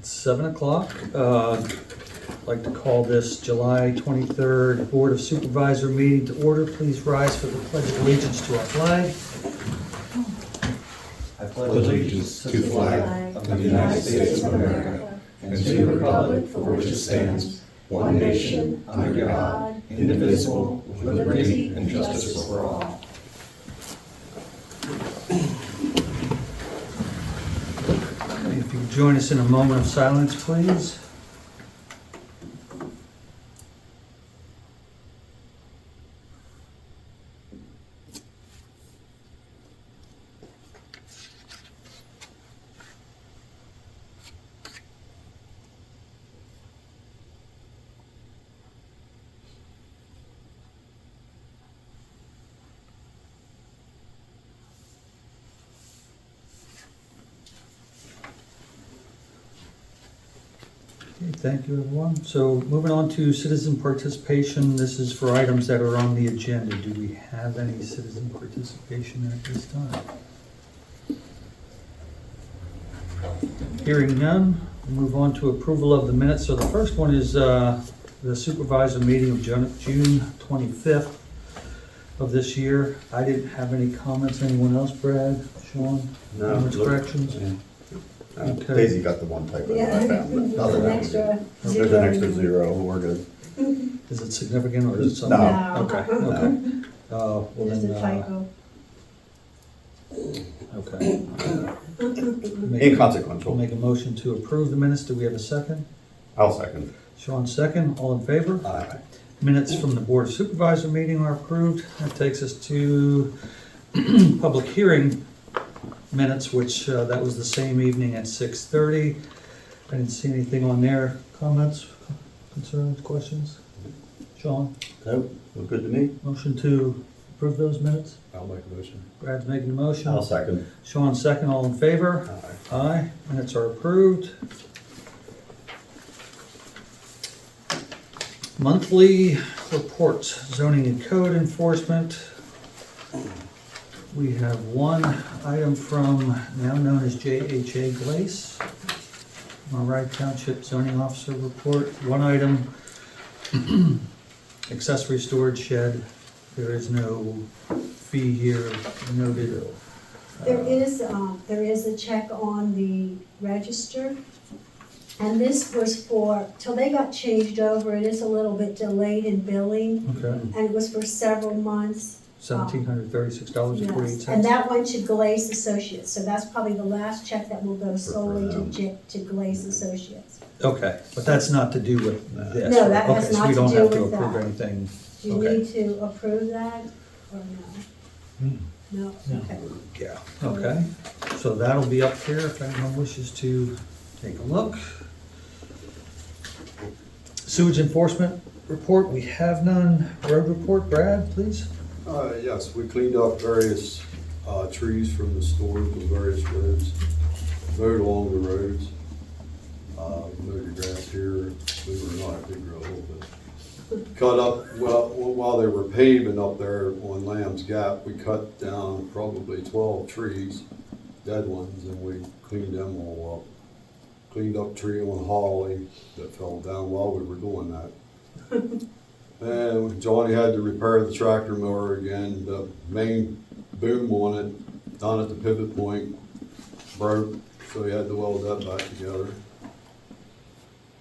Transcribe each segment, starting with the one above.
It's 7 o'clock. I'd like to call this July 23rd Board of Supervisor meeting to order. Please rise for the Pledge of Allegiance to our flag. I pledge allegiance to the flag of the United States of America and to the republic for which it stands, one nation, under God, indivisible, with liberty and justice for all. If you could join us in a moment of silence, please. Thank you, everyone. So moving on to citizen participation, this is for items that are on the agenda. Do we have any citizen participation at this time? Hearing none, we'll move on to approval of the minutes. So the first one is the supervisor meeting of June 25th of this year. I didn't have any comments. Anyone else, Brad, Sean? No. Comments, corrections? Yeah. Okay. Daisy got the one typo that I found, but other than There's that, an extra there's an extra zero, we're good. Is it significant or is it something? No. Okay, okay. Well There's then, a typo. okay. We'll Inconsequential. make a motion to approve the minutes. Do we have a second? I'll second. Sean, second. All in favor? Aye. Minutes from the Board of Supervisor meeting are approved. That takes us to public hearing minutes, which that was the same evening at 6:30. I didn't see anything on there. Comments, concerns, questions? Sean, Nope, look good to me. motion to approve those minutes? I'll make a motion. Brad's making a motion. I'll second. Sean, second. All in favor? Aye. Aye. Minutes are approved. Monthly reports, zoning and code enforcement. We have one item from now known as JHA Glace. Monterey Township Zoning Officer Report. One item, accessory storage shed. There is no fee here noted. There is a check on the register. And this was for, till they got changed over, it is a little bit delayed in billing. Okay, And it was for several months. $1,736.48. Yes, and that went to Glaze Associates, so that's probably the last check that will go solely to Glaze Associates. Okay, but that's not to do with this. No, that right? has Okay, so not we to don't do have to with approve that. anything. Do you Okay. need to approve that, or no? No, okay. Yeah, okay. So that'll be up here if anyone wishes to take a look. Sewage enforcement report, we have none. Road report, Brad, please. Yes, we cleaned up various trees from the storm on various roads, mowed along the roads. Mowed the grass here, we were not a big road, but cut up, well, while they were paving up there on Lamb's Gap, we cut down probably 12 trees, dead ones, and we cleaned them all up. Cleaned up tree on Holley that fell down while we were doing that. And Johnny had to repair the tractor mower again. The main boom on it, down at the pivot point, broke, so he had to weld that back together.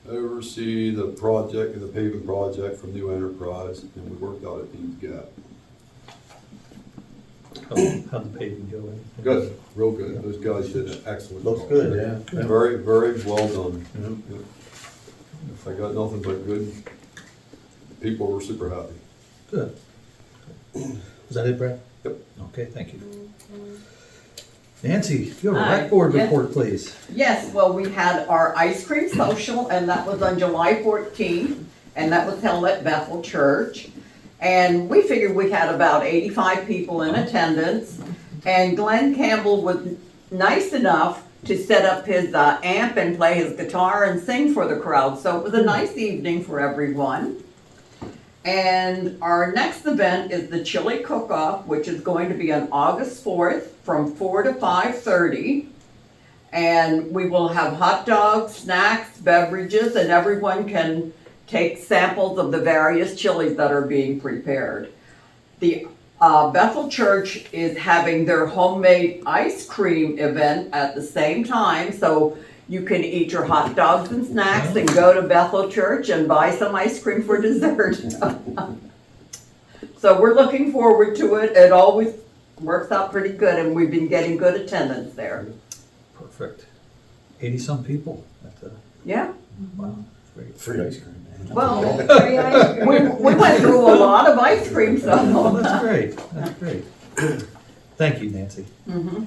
Oversee the project, the paving project from New Enterprise, and we worked out at Dean's Gap. How'd the paving go? Anything? Good, real good. Those guys did an excellent job. Looks good, yeah. Very, very well done. Yeah. I got nothing but good. People were super happy. Good. Was that it, Brad? Yep. Okay, thank you. Nancy, if you have a Hi, rec board yes. report, please. Yes, well, we had our ice cream social, and that was on July 14th, and that was held at Bethel Church. And we figured we had about 85 people in attendance, and Glenn Campbell was nice enough to set up his amp and play his guitar and sing for the crowd, so it was a nice evening for everyone. And our next event is the Chili Cook-Off, which is going to be on August 4th from 4 to 5:30. And we will have hot dogs, snacks, beverages, and everyone can take samples of the various chilies that are being prepared. The Bethel Church is having their homemade ice cream event at the same time, so you can eat your hot dogs and snacks and go to Bethel Church and buy some ice cream for dessert. So we're looking forward to it. It always works out pretty good, and we've been getting good attendance there. Perfect. 80-some people at the, Yeah, wow, great. Free ice cream, man. well, Free ice cream. we went through a lot of ice cream, Oh, so. that's great, that's great. Thank you, Nancy. Mhm.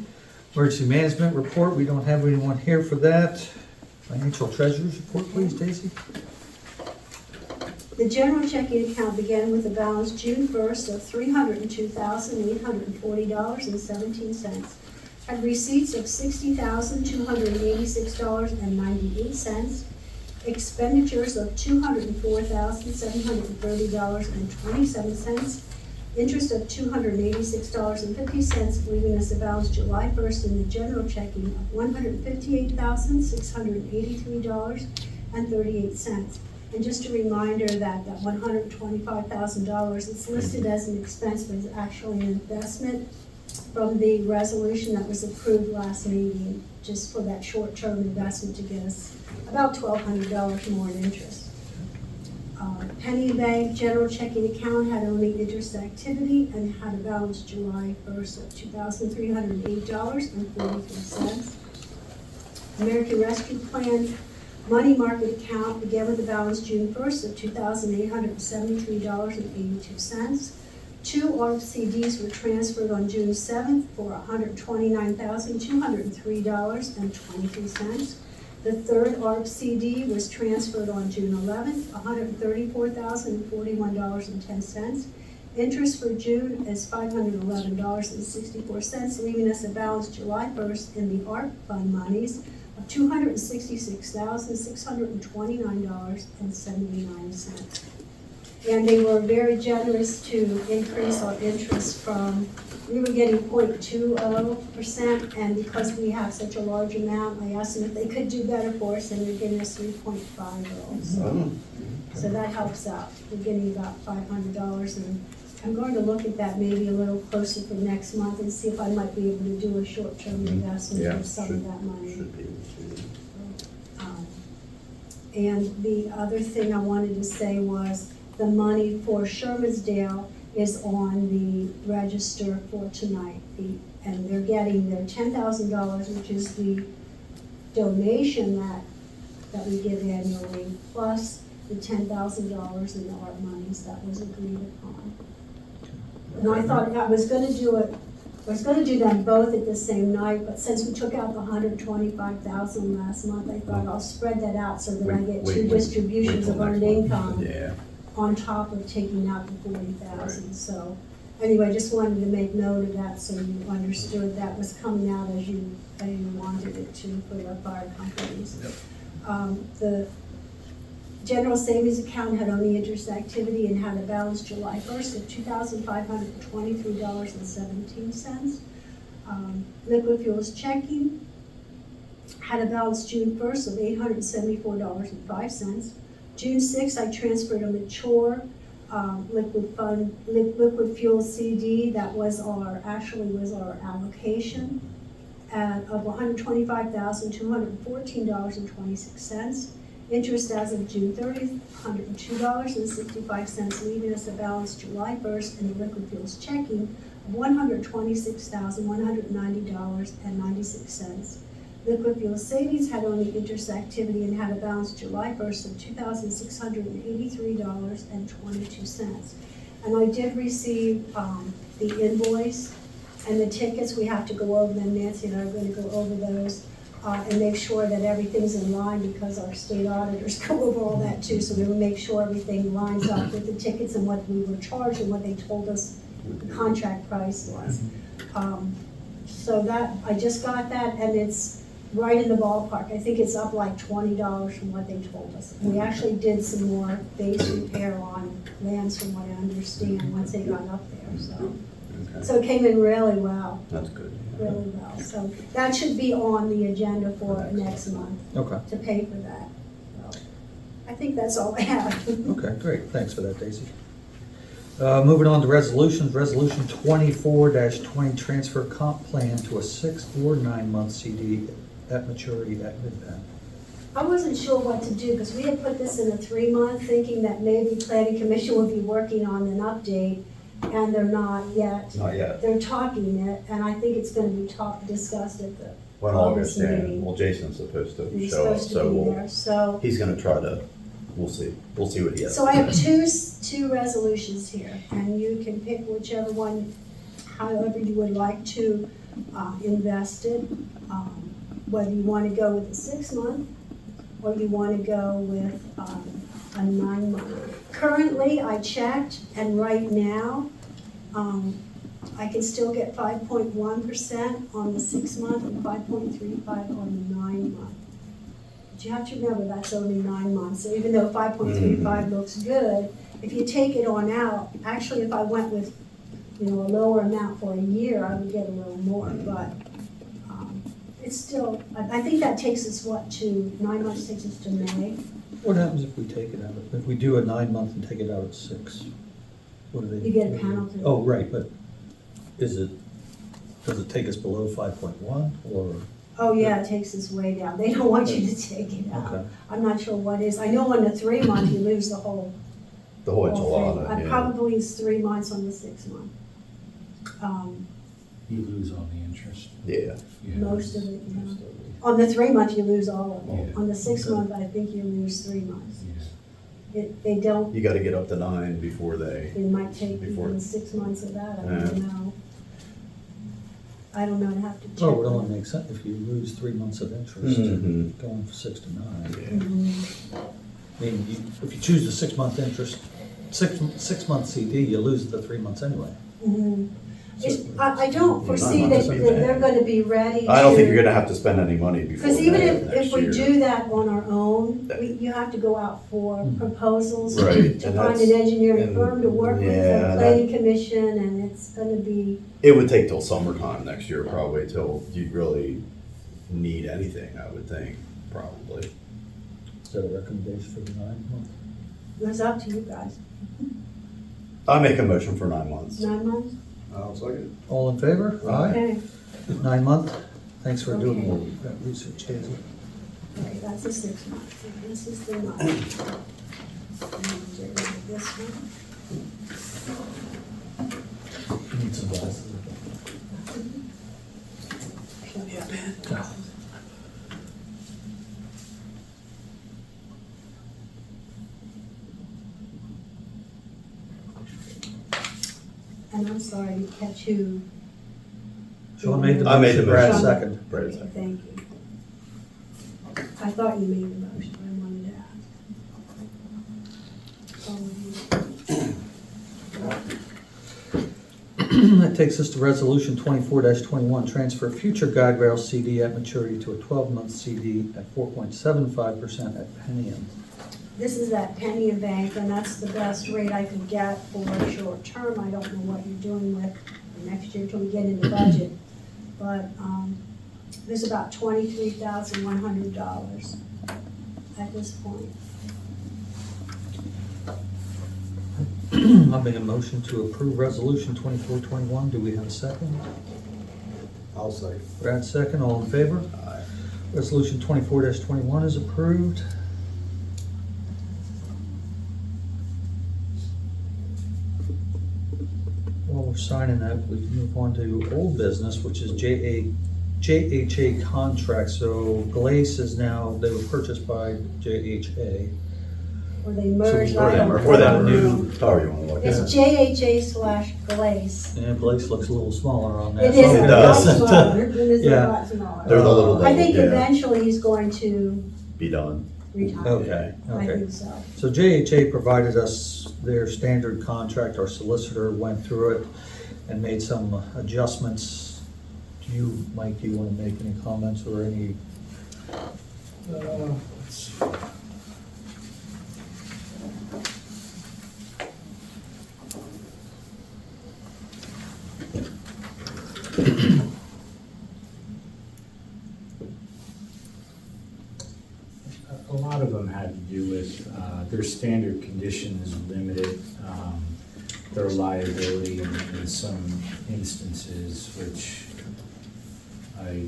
Emergency Management Report, we don't have anyone here for that. Financial Treasurer's Report, please, Daisy. The general checking account began with a balance June 1st of $302,840.17. Had receipts of $60,286.98. Expenditures of $204,730.27. Interest of $286.50, leaving us a balance July 1st in the general checking of $158,683.38. And just a reminder that that $125,000, it's listed as an expense, but it's actually an investment from the resolution that was approved last meeting, just for that short-term investment to get us about $1,200 more in interest. Penny Bank General Checking Account had only interest activity and had a balance July 1st of $2,308.43. American Rescue Plan Money Market Account began with a balance June 1st of $2,873.82. 2 ARP CDs were transferred on June 7th for $129,203.23. The third ARP CD was transferred on June 11th, $134,041.10. Interest for June is $511.64, leaving us a balance July 1st in the ARP fund monies of $266,629.79. And they were very generous to increase our interest from, we were getting 0.20%, and because we have such a large amount, I asked them if they could do better for us, and they're giving us 3.50. So that helps out. We're getting about $500, and I'm going to look at that maybe a little closer for next month and see if I might be able to do a short-term investment Yeah, with some of that money. Should be able to. And the other thing I wanted to say was the money for Shermansdale is on the register for tonight. And they're getting their $10,000, which is the donation that we give annually, plus the $10,000 in the ARP monies that was agreed upon. And I thought I was gonna do them both at the same night, but since we took out the $125,000 last month, I thought I'll spread that out so that I get two distributions of earned income Yeah. on top of taking out the $40,000. So anyway, just wanted to make note of that so you understood that was coming out as you wanted it to for the fire companies. Yep. The general savings account had only interest activity and had a balance July 1st of $2,523.17. Liquid fuels checking had a balance June 1st of $874.05. June 6th, I transferred a mature liquid fuel CD that was our allocation of $125,214.26. Interest as of June 30th, $102.65, leaving us a balance July 1st in the liquid fuels checking of $126,190.96. Liquid fuel savings had only interest activity and had a balance July 1st of $2,683.22. And I did receive the invoice and the tickets. We have to go over them. Nancy and I are going to go over those and make sure that everything's in line, because our state auditors go over all that too. So we will make sure everything lines up with the tickets and what we were charged and what they told us the contract price was. So that, I just got that, and it's right in the ballpark. I think it's up like $20 from what they told us. We actually did some more base repair on lands from what I understand once they got up there, so Okay. So it came in really well, That's good. really well. So that should be on the agenda for next month Okay, to pay for that. So I think that's all I have. okay, great, thanks for that, Daisy. Moving on to resolutions, resolution 24-20, transfer comp plan to a 6 or 9 month CD at maturity at mid-pen. I wasn't sure what to do, because we had put this in a 3-month, thinking that maybe planning commission would be working on an update, and they're not yet. Not yet. They're talking it, and I think it's gonna be discussed at the When August August, yeah, meeting. well, Jason's supposed to He's show up, supposed to so be we'll, there, so. he's gonna try to, we'll see what he has. So I have two resolutions here, and you can pick whichever one, however you would like to invest it. Whether you want to go with a 6-month, or you want to go with a 9-month. Currently, I checked, and right now, I can still get 5.1% on the 6-month and 5.35 on the 9-month. But you have to remember, that's only 9 months, so even though 5.35 looks good, if you take it on out, actually, if I went with, a lower amount for a year, I would get a little more, but it's still, I think that takes us, to 9 months takes us to May. What happens if we take it out, if we do a 9 month and take it out at 6? What do they? You get a penalty. Oh, right, but does it take us below 5.1 or? Oh, yeah, it takes us way down. They don't want you to take it out. Okay. I'm not sure what is. I know on the 3-month, you lose the whole The whole thing. enchilada, yeah. Probably is 3 months on the 6-month. You lose all the interest. Yeah. Yeah. Most of it, yeah. On the 3-month, you lose all of it. Yeah. On the 6-month, I think you lose 3 months. Yes. They don't, You gotta get up to 9 before they, it might take Before- even 6 months of that, I Yeah. don't know. I don't know, I'd have to check. Oh, it only makes sense if you lose 3 months of interest, Mhm. going from 6 to 9. yeah. Mhm. I mean, if you choose the 6-month interest, 6-month CD, you lose the 3 months anyway. Mhm. So- I don't foresee that months would be they're gonna be ready to. I don't think you're gonna have to spend any money before Because even May of if next we year. do that on our own, you have to go out for proposals Right, to and find that's- an engineering and- firm to work with, yeah, the planning commission, and it's gonna be, It would take till summertime next year, probably, till you'd really need anything, I would think, probably. Is that a recommendation for the 9 month? it's up to you guys. I make a motion for 9 months. 9 months? I'll second. All in favor? Okay, 9 month? Thanks for doing Okay. all that research, Daisy. okay, that's a 6-month, and this is the 9. And get rid of this one. You need some glasses. And I'm sorry to catch you. Sean made the I made the motion, Brad motion. second. Brad Okay, second. thank you. I thought you made the motion, I wanted to ask. That takes us to resolution 24-21, transfer future guide rail CD at maturity to a 12-month CD at 4.75% at Penny Inn. This is that penny and bank, and that's the best rate I could get for a short term. I don't know what you're doing with the next year till we get into budget. But, there's about $23,100 at this point. I'll make a motion to approve resolution 24-21. Do we have a second? I'll second. Brad second, all in favor? Aye. Resolution 24-21 is approved. While we're signing that, we move on to old business, which is JHA contracts. So Glace is now, they were purchased by JHA. Or they merged, Or I don't them, know. or them new, however you wanna look at It's it. JHA/Glace. And Glace looks a little smaller on that. It so is I'm a gonna lot does. guess that, smaller. It is a yeah. lot smaller. They're the little I think yeah, eventually he's going to be done. retire. Okay, I okay. think so. So JHA provided us their standard contract. Our solicitor went through it and made some adjustments. Mike, do you want to make any comments or any? lot of them had to do with, their standard conditions limited, their liability in some instances, which I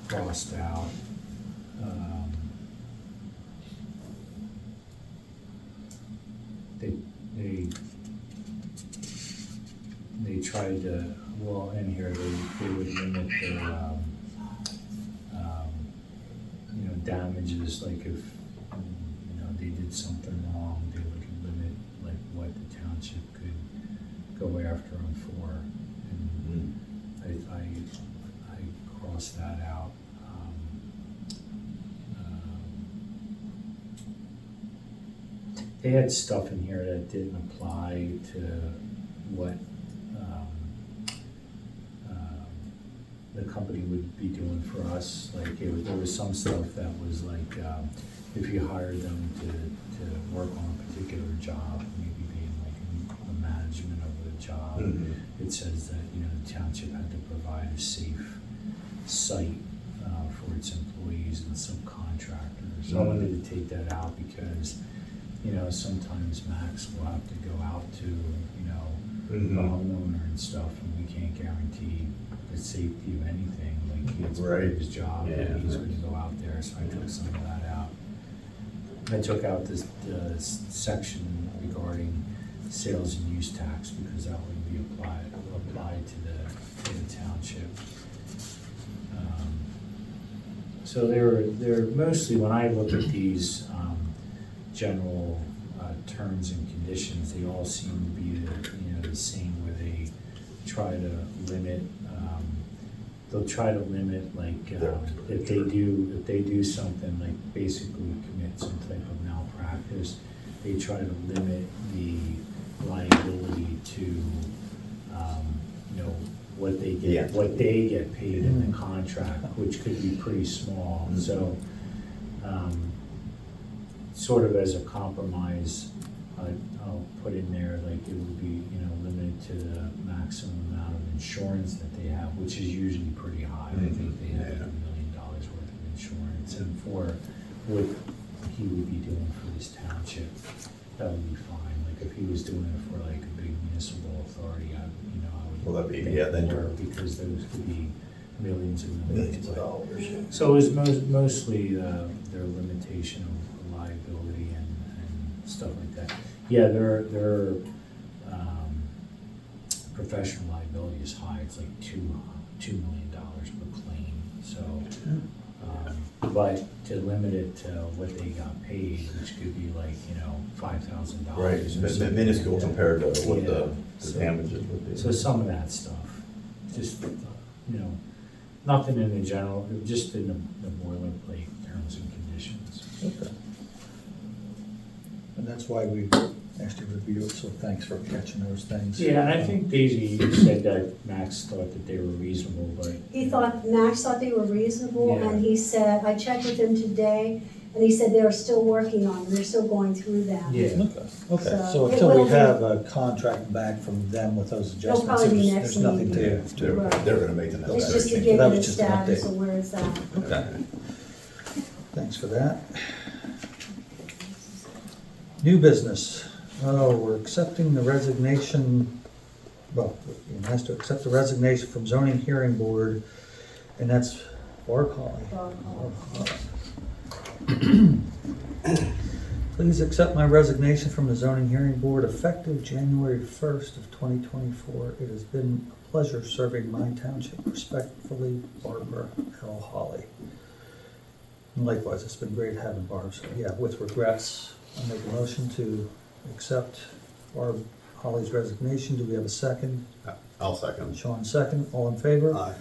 crossed out. They tried to, well, in here, they would limit their, damages, like if, they did something wrong, they would limit, like, what the township could go after them for. And I crossed that out. They had stuff in here that didn't apply to what the company would be doing for us. Like, there was some stuff that was like, if you hired them to work on a particular job, maybe being like in the management of the job, it says that, the township had to provide a safe site for its employees and subcontractors. So I wanted to take that out because, sometimes Max will have to go out to, the homeowner and stuff, and we can't guarantee the safety of anything. Like, it's part of his job, and he's going to go out there, so I took some of that out. I took out this section regarding sales and use tax because that would be applied to the township. So they're mostly, when I look at these general terms and conditions, they all seem to be the same, where they try to limit. They'll try to limit, like, if they do something, like basically commit some type of malpractice, they try to limit the liability to what they get paid in the contract, which could be pretty small. So sort of as a compromise, I'll put in there, like, it would be, limited to the maximum amount of insurance that they have, which is usually pretty high. I think they have like $1 million worth of insurance, and for what he would be doing for this township, that would be fine. Like, if he was doing it for like a big municipal authority, I would Well, that'd be, think then more, you're, because those could be millions and millions millions. of dollars. So it was mostly their limitation of liability and stuff like that. Yeah, their professional liability is high. It's like $2 million per claim. So, but to limit it to what they got paid, which could be like $5,000. Right, it's minuscule compared to what the damages would be. So some of that stuff, just nothing in the general, just in the boilerplate terms and conditions. Okay. And that's why we asked you to review it, so thanks for catching those things. Yeah, and I think Daisy, you said that Max thought that they were reasonable, but. Max thought they were reasonable, Yeah. and he said, I checked with him today, and he said they're still working on them, they're still going through them. Yeah. Okay, So so it until will we be- have a contract back from them with those adjustments, probably be next there's nothing meeting. to. They're gonna make the It's necessary just to changes. give That you was the just an status update. of where it's at. Okay. Thanks for that. New business. Oh, we're accepting the resignation, well, he has to accept the resignation from zoning hearing board, and that's Barb Holley. Please accept my resignation from the zoning hearing board effective January 1st of 2024. It has been a pleasure serving my township. Respectfully, Barbara L. Holley. And likewise, it's been great having Barb. So yeah, with regrets, I make a motion to accept Barb Holley's resignation. Do we have a second? I'll second. Sean second. All in favor? Aye.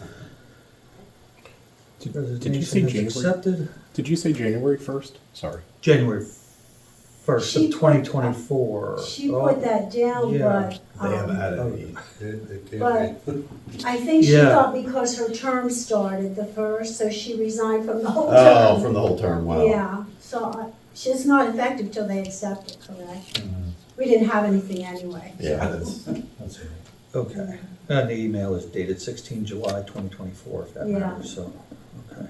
Did you say Resignation is January? accepted. Did you say January 1st? Sorry. January 1st She of put- 2024. She Oh, put that down, yeah. but, They haven't had any. It can't but be. I think she Yeah. thought because her term started the 1st, so she resigned from the whole term. Oh, from the whole term, wow. Yeah, so it's not effective till they accept it, correct? We didn't have anything anyway. Yeah, that's, That's it. Okay. And the email is dated 16 July 2024, if that Yeah. matters, so, okay.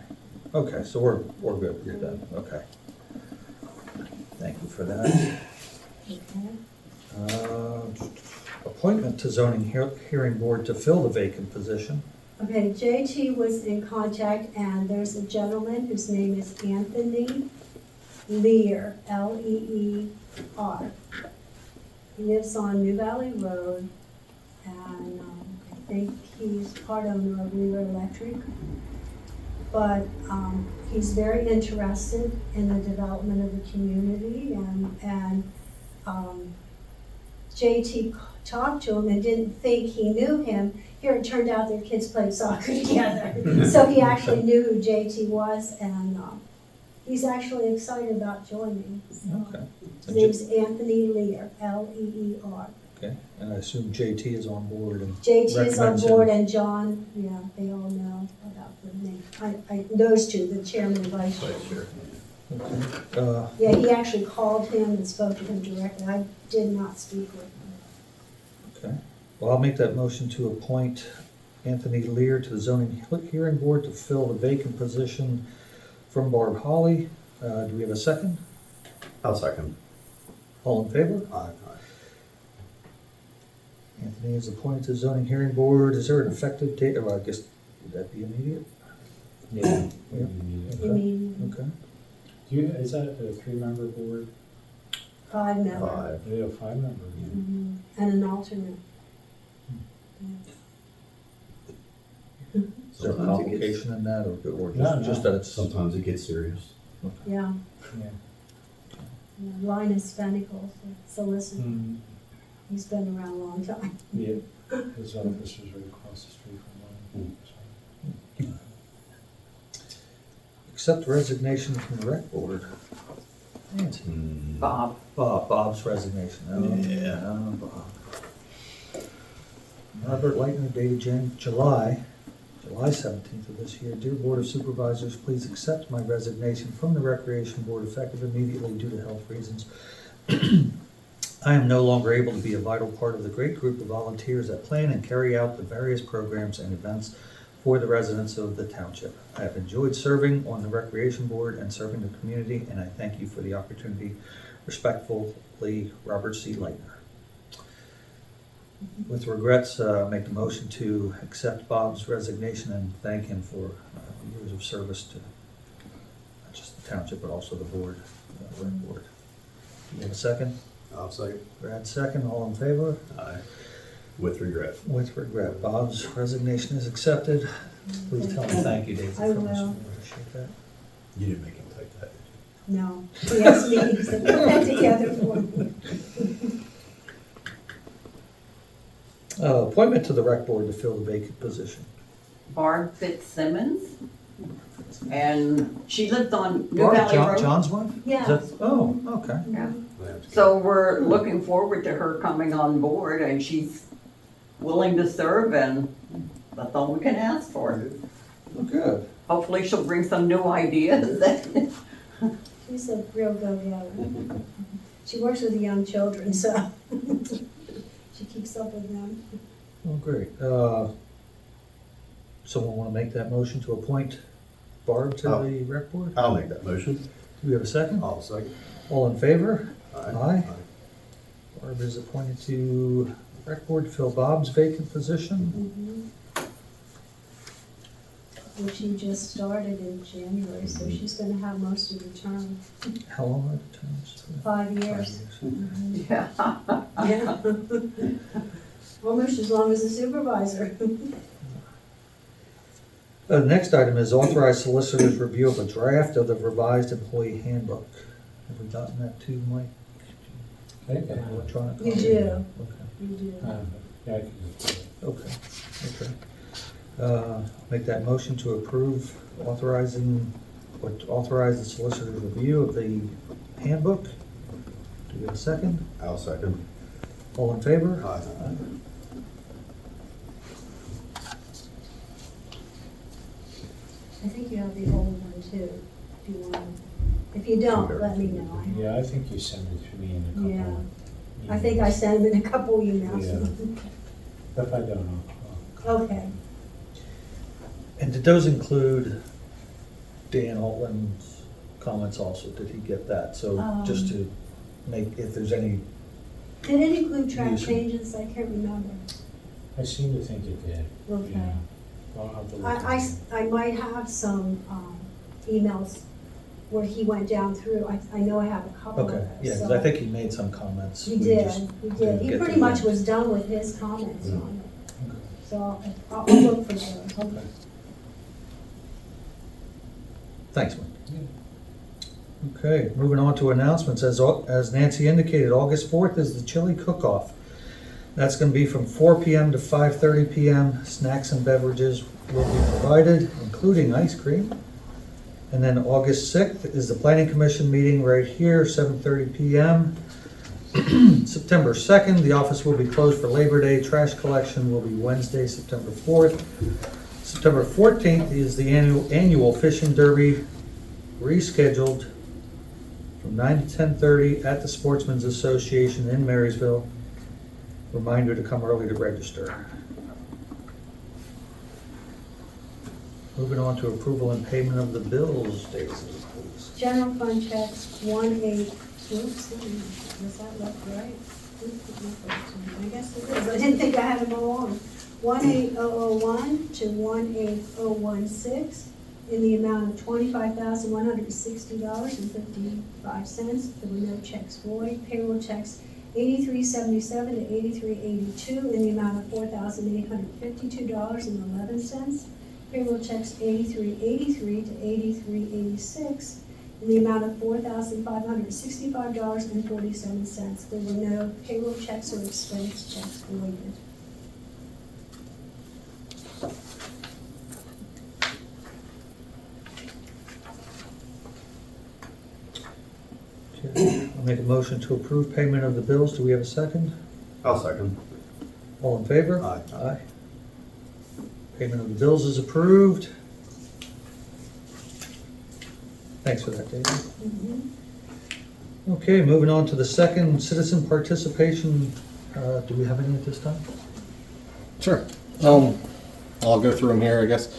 Okay, so we're good with that, okay. for that. Appointment to zoning hearing board to fill the vacant position. Okay, JT was in contact, and there's a gentleman whose name is Anthony Leer, L-E-E-R. He lives on New Valley Road, and I think he's part owner of Leer Electric. But he's very interested in the development of the community, and JT talked to him and didn't think he knew him. Here it turned out their kids played soccer together. So he actually knew who JT was, and he's actually excited about joining. So. Okay. His name's Anthony Leer, L-E-E-R. Okay, and I assume JT is on board and JT is on recommends him. board, and John, yeah, they all know about the name. Those two, the chairman and vice chairman. Okay. Yeah, he actually called him and spoke to him directly. I did not speak with him. Okay, well, I'll make that motion to appoint Anthony Leer to the zoning hearing board to fill the vacant position from Barb Holley. Do we have a second? I'll second. All in favor? Aye. Anthony is appointed to the zoning hearing board. Is there an effective date? Oh, I guess, would that be immediate? Yeah. Yeah. I mean, Okay. Is that a 3-member board? 5-member. 5. Yeah, 5-member. Mhm. And an alternate. Is there a Sometimes it gets- complication in that, or No, just no. that it's? Sometimes it gets serious. Yeah. Yeah. Linus Fennickles, solicitor. Mm, He's been around a long time. yeah, his office is right across the street from mine. So. Accept resignation from the rec board. Nancy. Bob's resignation. Oh, Yeah. Bob. Robert Lightner, dated July 17th of this year. Dear Board of Supervisors, please accept my resignation from the Recreation Board effective immediately due to health reasons. I am no longer able to be a vital part of the great group of volunteers that plan and carry out the various programs and events for the residents of the township. I have enjoyed serving on the Recreation Board and serving the community, and I thank you for the opportunity. Respectfully, Robert C. Lightner. With regrets, make the motion to accept Bob's resignation and thank him for years of service to not just the township, but also the board, rec board. Do you have a second? I'll second. Brad, second. All in favor? Aye. With regret. With regret, Bob's resignation is accepted. Please tell him thank you, Daisy. I for us. will. We appreciate that. You didn't make him take that, did No, he has meetings to put that together for me. Appointment to the rec board to fill the vacant position. Barb Fitzsimmons, and she lived on New Barb, Valley Road. John's wife? Yeah. Is that- Oh, okay. Yeah. I have to go. So we're looking forward to her coming on board, and she's willing to serve, and that's all we can ask for. Oh, good. Hopefully she'll bring some new ideas. She's a real go-getter. She works with the young children, so she keeps up with them. Oh, great. Someone want to make that motion to appoint Barb to Oh. the rec board? I'll make that motion. Do we have a second? I'll second. All in favor? Aye. Barb is appointed to rec board to fill Bob's vacant position. And she just started in January, so she's gonna have most of the term, How long are the terms? 5 years. 5 years. Yeah. Yeah. Almost as long as a supervisor. The next item is authorized solicitor's review of a draft of the revised employee handbook. Have we gotten that too, Mike? I think I have. Electronic? You copy? do. Okay. You do. Yeah, I can do it. Okay. Make that motion to approve authorize the solicitor's review of the handbook. Do we have a second? I'll second. All in favor? Aye. I think you have the old one too, if you want. If you don't, let me know. Yeah, I think you sent it to me in a couple. Yeah. I think I sent them in a couple emails. If I don't, I'll. Okay. And did those include Dan Altman's comments also? Did he get that? So just to make, if there's any, Did it include track Yes. changes? I can't remember. I seem to think it did. Okay. Yeah. I'll have to look at it. I might have some emails where he went down through. I know I have a couple of okay, those. yeah, 'cause so- I think he made some comments. He We did, just he didn't did. He get pretty to much them. was done with his comments Mm. on it. So I'll look for those. Okay. Thanks, Mike. Okay, moving on to announcements. As Nancy indicated, August 4th is the chili cook-off. That's going to be from 4 PM to 5:30 PM. Snacks and beverages will be provided, including ice cream. And then August 6th is the Planning Commission meeting right here, 7:30 PM. September 2nd, the office will be closed for Labor Day. Trash collection will be Wednesday, September 4th. September 14th is the annual fishing derby, rescheduled from 9 to 10:30 at the Sportsman's Association in Marysville. Reminder to come early to register. Moving on to approval and payment of the bills, Daisy, please. General fund checks, 1/8, oops, does that look right? I guess it is, I didn't think I had them all on. 18001 to 18016 in the amount of $25,160.55. There were no checks void. Payroll checks 8377 to 8382 in the amount of $4,852.11. Payroll checks 8383 to 8386 in the amount of $4,565.47. There were no payroll checks or expense checks voided. Okay, I'll make a motion to approve payment of the bills. Do we have a second? I'll second. All in favor? Aye. Aye. Payment of the bills is approved. Thanks for that, David. Mhm. Okay, moving on to the second, citizen participation. Do we have any at this time? Sure. I'll go through them here, I guess.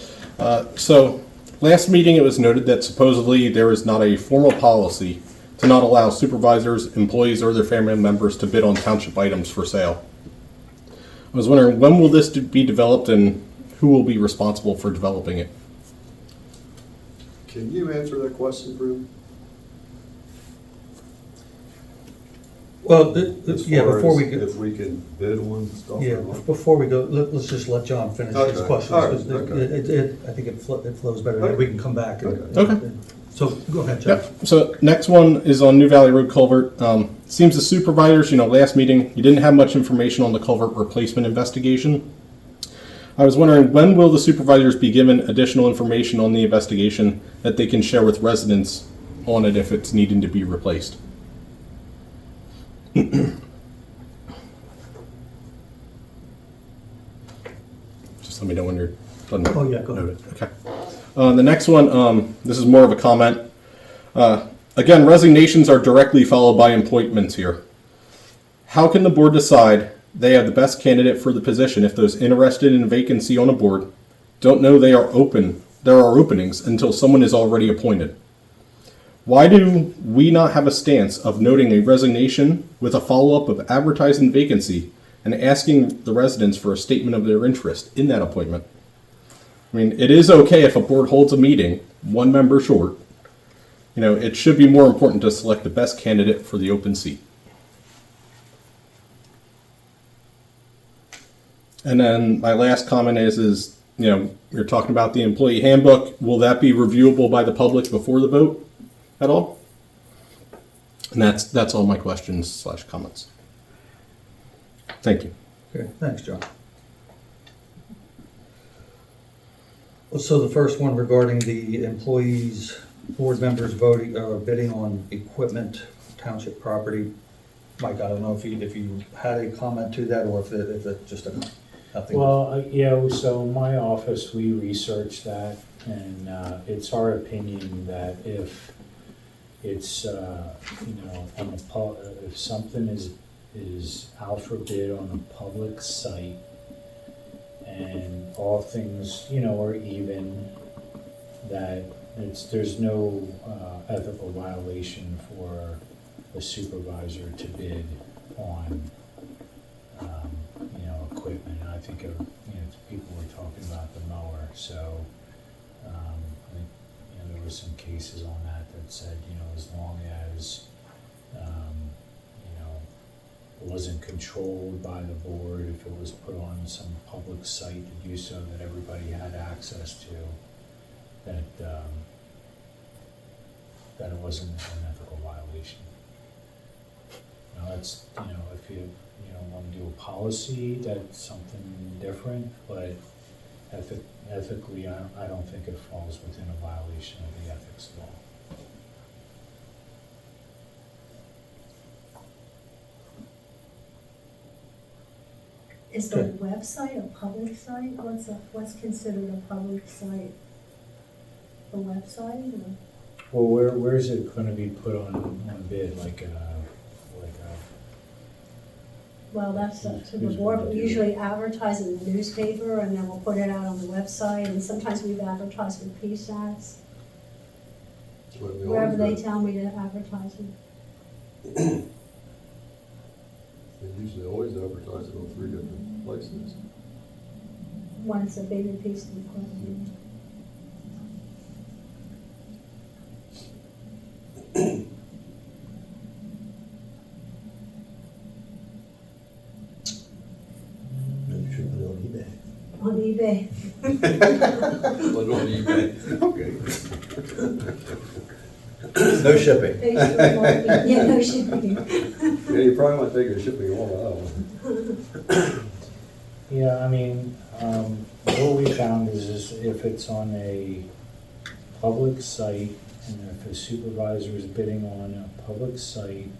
So, last meeting it was noted that supposedly there is not a formal policy to not allow supervisors, employees, or their family members to bid on township items for sale. I was wondering, when will this be developed and who will be responsible for developing it? Can you answer that question, Bruce? Well, As yeah, far before as we go, if we can bid on stuff yeah, or not? before we go, let's just let John finish his Okay. questions. All right, 'Cause okay. I think it flows better, then we can come back. Okay. So, go ahead, John. Yep. So next one is on New Valley Road culvert. Seems the supervisors, last meeting, you didn't have much information on the culvert replacement investigation. I was wondering, when will the supervisors be given additional information on the investigation that they can share with residents on it if it's needing to be replaced? Just let me know when you're done. Oh, yeah, go ahead. Okay. The next one, this is more of a comment. Again, resignations are directly followed by appointments here. How can the board decide they have the best candidate for the position if those interested in a vacancy on a board don't know there are openings until someone is already appointed? Why do we not have a stance of noting a resignation with a follow-up of advertising vacancy and asking the residents for a statement of their interest in that appointment? I mean, it is okay if a board holds a meeting, one member short. It should be more important to select the best candidate for the open seat. And then my last comment is, you're talking about the employee handbook. Will that be reviewable by the public before the vote at all? And that's all my questions / comments. Thank you. Okay, thanks, John. So the first one regarding the employees, board members voting, bidding on equipment, township property. Mike, I don't know if you had a comment to that or if it's just nothing. Well, yeah, so in my office, we researched that, and it's our opinion that if it's, on if something is out for bid on a public site, and all things, are even, that there's no ethical violation for a supervisor to bid on, equipment. And I think, people were talking about the mower, so, I think, there were some cases on that said, as long as, it wasn't controlled by the board, if it was put on some public site to do so that everybody had access to, that it wasn't an ethical violation. Now that's, if you, want to do a policy, that's something different, but ethically, I don't think it falls within a violation of the ethics law. Is the website a public site? What's considered a public site? The website or? Well, where is it gonna be put on bid, Well, that's up to the board, but we usually advertise in the newspaper and then we'll put it out on the website, and sometimes we've advertised with PSATs, wherever they tell me to advertise it. They usually always advertise it on 3 different places. When it's a bigger piece of equipment. Maybe you should put it on eBay. On eBay. Put it on eBay. Okay. No shipping. Facebook marketing. Yeah, no shipping. Yeah, you probably might take your shipping on that one. Yeah, what we found is if it's on a public site, and if a supervisor is bidding on a public site,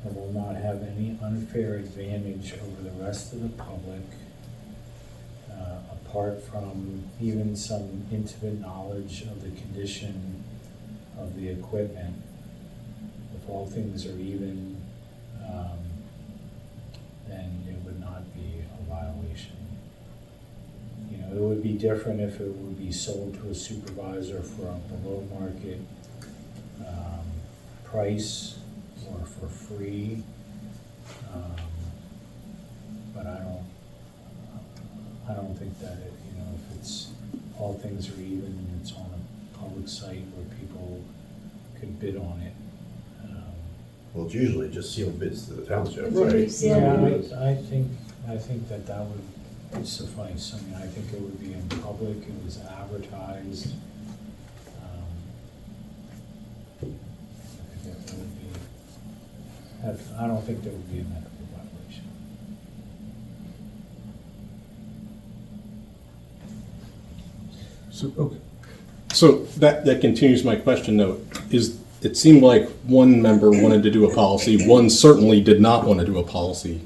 it will not have any unfair advantage over the rest of the public, apart from even some intimate knowledge of the condition of the equipment. If all things are even, then it would not be a violation. It would be different if it would be sold to a supervisor for a below market price or for free. But I don't think that if it's, all things are even and it's on a public site where people could bid on it. Well, it's usually just sealed bids to the township. It's usually sealed. Yeah, I think that would suffice. I think it would be in public, it was advertised. I don't think there would be an ethical violation. So that continues my question though. It seemed like one member wanted to do a policy, one certainly did not want to do a policy.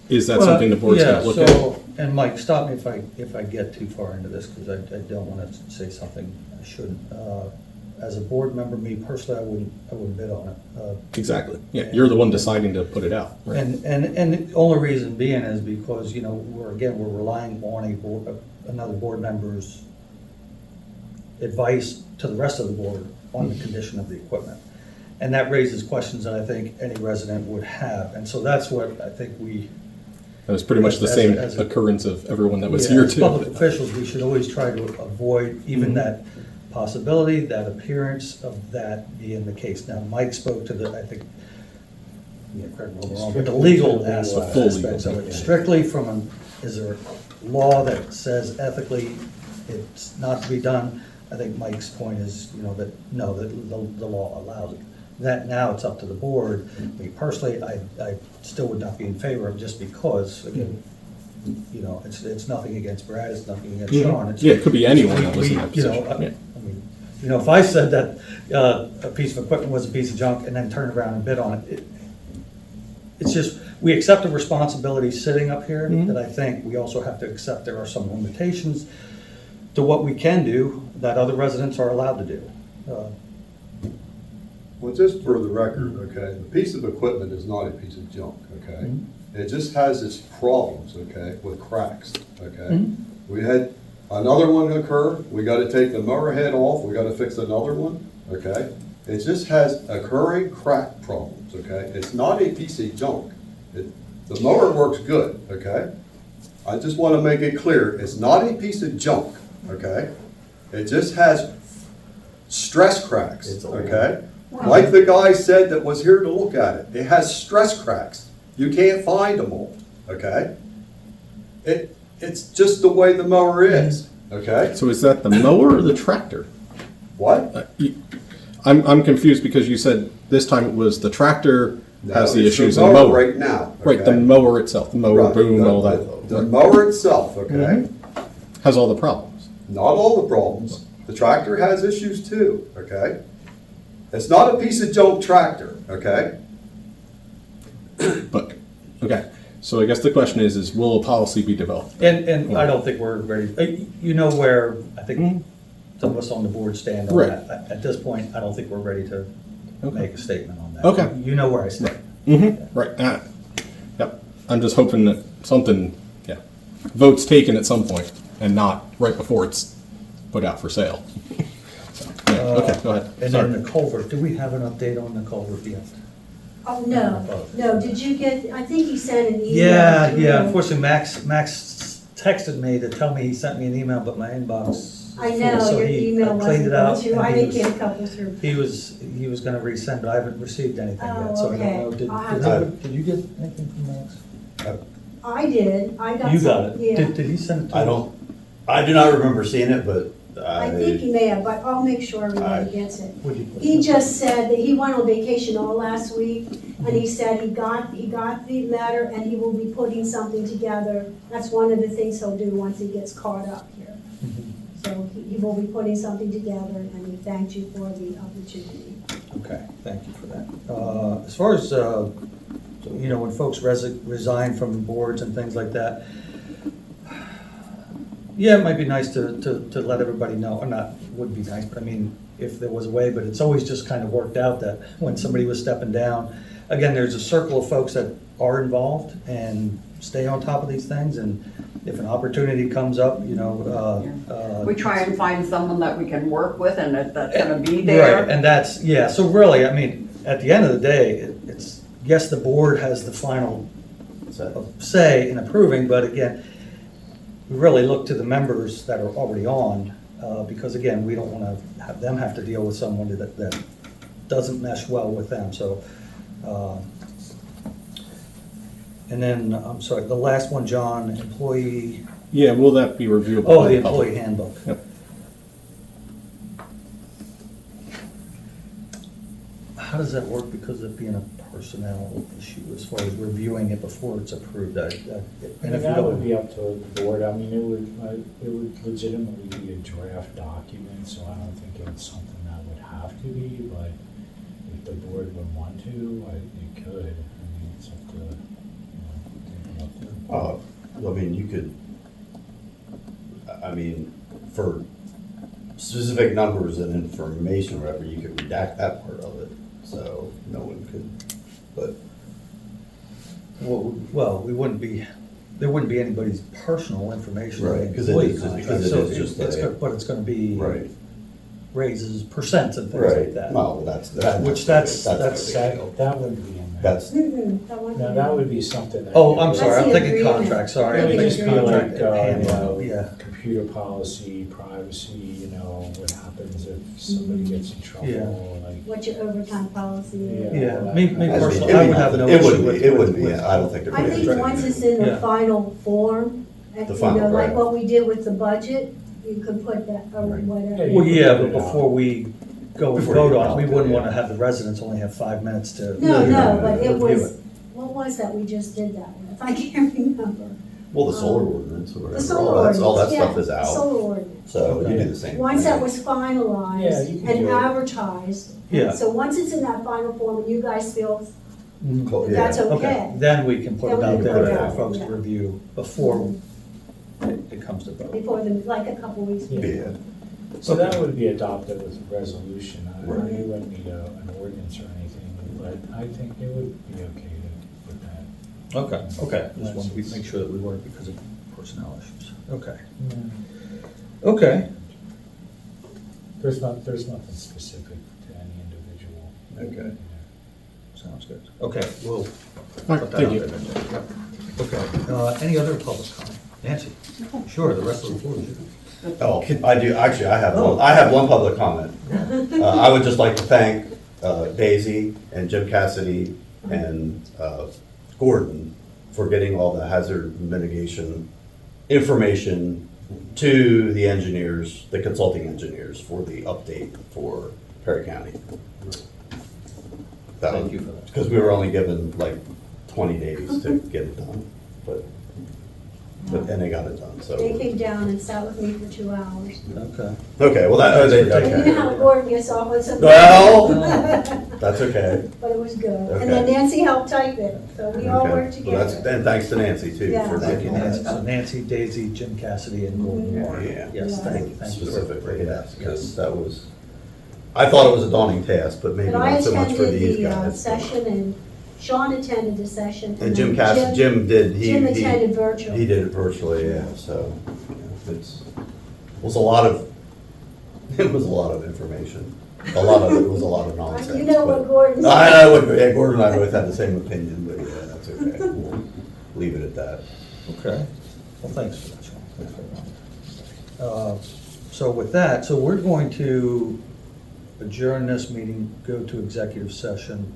Is that something the board's going to look at? And Mike, stop me if I get too far into this, because I don't want to say something I shouldn't. As a board member, me personally, I wouldn't bid on it. Exactly. Yeah, you're the one deciding to put it out. Right? And the only reason being is because, we're relying on another board member's advice to the rest of the board on the condition of the equipment. And that raises questions that I think any resident would have. And so that's what I think we... It was pretty much the same occurrence of everyone that was here as too. Public officials, we should always try to avoid even that possibility, that appearance of that being the case. Now, Mike spoke to the, I think, correct me if I'm wrong, but the legal aspects of it. Strictly is there a law that says ethically it's not to be done? I think Mike's point is, that no, that the law allows it. That now it's up to the board. Me personally, I still would not be in favor of, just because, again, it's nothing against Brad, it's nothing against Sean. It could be anyone that was in that position. If I said that a piece of equipment was a piece of junk and then turned around and bid on it, it's just, we accept a responsibility sitting up here that I think we also have to accept there are some limitations to what we can do that other residents are allowed to do. Well, just for the record, okay, the piece of equipment is not a piece of junk, okay? It just has its problems, okay, with cracks, okay? We had another one occur, we gotta take the mower head off, we gotta fix another one, okay? It just has occurring crack problems, okay? It's not a piece of junk. The mower works good, okay? I just want to make it clear, it's not a piece of junk, okay? It just has stress cracks, It's old. okay? Like the guy said that was here to look at it, it has stress cracks. You can't find them all, okay? It's just the way the mower is, okay? So is that the mower or the tractor? What? I'm confused because you said this time it was the tractor has the No, it's issues and the mower. right now, Right, the okay? mower itself, the mower Right, boom, the- all that. The mower itself, okay? Mm-hmm. Has all the problems. Not all the problems. The tractor has issues too, okay? It's not a piece of junk tractor, okay? But, okay, so I guess the question is will a policy be developed? And I don't think we're ready, you know where, I think Mhm. some of us on the board stand on Right. that. At this point, I don't think we're ready to Okay. make a statement on that. Okay. You know where I stand. Mm-hmm, right, yep, I'm just hoping that something, vote's taken at some point and not right before it's put out for sale. So, yeah, okay, go ahead. And Sorry. then the culvert, do we have an update on the culvert yet? Oh, no, did you get, I think he sent an email. Yeah, through. unfortunately, Max texted me to tell me he sent me an email, but my inbox. I know, so your he email cleaned wasn't it going out, through, and I he didn't was- get a couple through. He was gonna resend, but I haven't received anything Oh, yet, so I don't okay. know. Did I'll have did you get anything from Max? I did, I got You some, got it. yeah. Did he send it to you? I do not remember seeing it, but I think he may have, but I'll make sure everybody I- gets it. Would you put He it? just said that he went on vacation all last week, and he said he got the letter, and he will be putting something together. That's one of the things he'll do once he gets caught up here. Mhm. So he will be putting something together, and he thanked you for the opportunity. Okay, thank you for that. As far as, when folks resign from boards and things like that, yeah, it might be nice to let everybody know, or not, would be nice, but I mean, if there was a way, but it's always just kind of worked out that when somebody was stepping down, again, there's a circle of folks that are involved and stay on top of these things, and if an opportunity comes up, We try and find someone that we can work with and that's gonna be Right, there. and that's, so really, I mean, at the end of the day, it's, yes, the board has the final say in approving, but again, we really look to the members that are already on, because again, we don't want to have them have to deal with someone that doesn't mesh well with them, so. And then, I'm sorry, the last one, John, employee, Yeah, will that be reviewable? oh, by the public? employee handbook. Yep. How does that work because of being a personnel issue as far as reviewing it before it's approved? And if you That would don't, be up to the board. I mean, it would legitimately be a draft document, so I don't think it's something that would have to be, but if the board would want to, it could. I mean, it's up to, take it up to. I mean, you could, for specific numbers and information or whatever, you could redact that part of it, so no one could, but. well, there wouldn't be anybody's personal information. in the Right, 'cause it employee is- contract, because it so is just it's a- But it's gonna be Right. raises, percents and things like Right, that. no, that's. Which that's- no big That, deal. that wouldn't be in there. That's, That one. No, that would be something that. Oh, I'm sorry, I'm That's the thinking agreement. contract, sorry. It I'm would thinking just be contract like, and handbook, yeah, computer policy, privacy, what happens if somebody gets in trouble, Yeah. like. What's your overtime policy? Yeah, me As- personally, it'd I be would have no nothing. It issue wouldn't with. be, it wouldn't with- be, I don't think there'd be. I think anything. once it's in the Yeah. final form, The final, like right. what we did with the budget, you could put that, or Right. whatever. Well, yeah, but before we go and Before vote you on it, we adopt it, wouldn't yeah. wanna have the residents only have 5 minutes to. No, but it review was, what was that we just did that with? I can't remember. Well, the solar ordinance or The whatever, solar all ordinance, that yeah, stuff is the out, solar ordinance. so you Okay. do the same. Once that thing. was Yeah, finalized you can and do it. advertised. Yeah. So once it's in that final form and you guys feel Mhm. Cool, that yeah. that's Okay, okay. then we can put it Then we out can put there it for out, folks to yeah. review before it comes to vote. Before the, like a couple weeks Yeah. before. Yeah. So that would be adopted with a resolution. Right. You wouldn't need an ordinance or anything, but I think it would be okay to put that. Okay, just wanted to make sure that we weren't because of personnel issues. Okay. There's nothing specific to any individual. Okay. Sounds good. Okay, we'll All put right, that thank out you. there then. Yep. Okay, any other public comment? Nancy? Sure, the rest of the floor is yours. Oh, I do, actually, I have one public comment. I would just like to thank Daisy and Jim Cassidy and Gordon for getting all the hazard mitigation information to the engineers, the consulting engineers, for the update for Perry County. Thank you for that. Because we were only given like 20 days to get it done, and they got it done, so. They came down and sat with me for 2 hours. Okay. Okay, well, that, Thanks for And you know how okay. Gordon gets off with some. Well, that's okay. But it was good. Okay. And then Nancy helped type it, so we all Okay. worked Well, that's, together. and thanks to Nancy too. Yeah. for Thank you, doing all Nancy. that. So Nancy, Daisy, Jim Cassidy, and Gordon Mhm. Moore. Yeah. Yes, Yeah. thank you for Specifically, bringing yes, that. because that was, I thought it was a daunting task, but maybe But I not so much for attended these the guys. session, and Sean attended the session. And Jim then Cassidy, Jim did, Jim attended virtual. he did it virtually, yeah, so, it's, was a lot of, it was a lot of information. A lot of it was a lot of nonsense. You know what but- Gordon said. I know, yeah, Gordon and I both had the same opinion, but yeah, that's okay. We'll leave it at that. Okay, well, thanks for that, Sean. Thanks very much. So with that, so we're going to adjourn this meeting, go to executive session,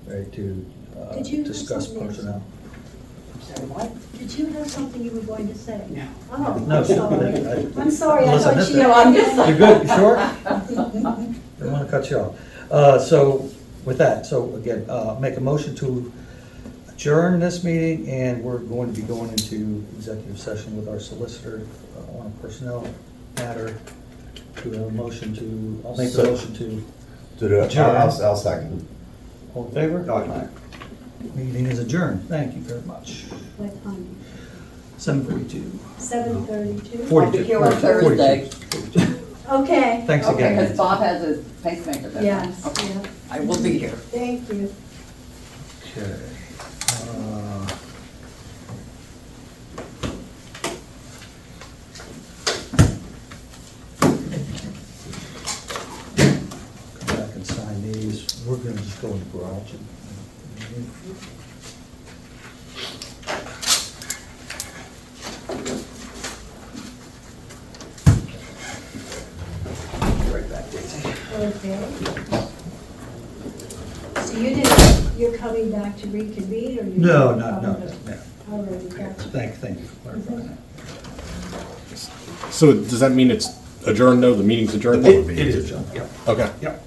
right, to Did you have discuss something else? personnel. Sorry, what? Did you have something you were going to say? No. Oh, No, I'm sorry. I'm sorry, I Listen, thought she. this- No, I'm just- You're good, you sure? Don't want to cut you off. So with that, so again, make a motion to adjourn this meeting, and we're going to be going into executive session with our solicitor on a personnel matter. Do we have a motion to, I'll make the So- motion to, To do it, Adjourn. I'll second. all in favor? Aye. Meeting is adjourned. Thank you very much. What time? 7:42. 7:32? 42. I'll be here on Thursday. 42. Okay. Thanks Okay, again. because Bob has his pacemaker. that Yes, night. Okay. yeah, I will be here. thank you. Okay. Come back and sign these. We're gonna just go in the garage. Right back, Daisy. Okay. So you're coming back to reconvene, or you? No, no. All right, gotcha. Thank you for clarifying that. So does that mean it's adjourned, though? The meeting's adjourned? It is, John. Yep. Okay. Yep.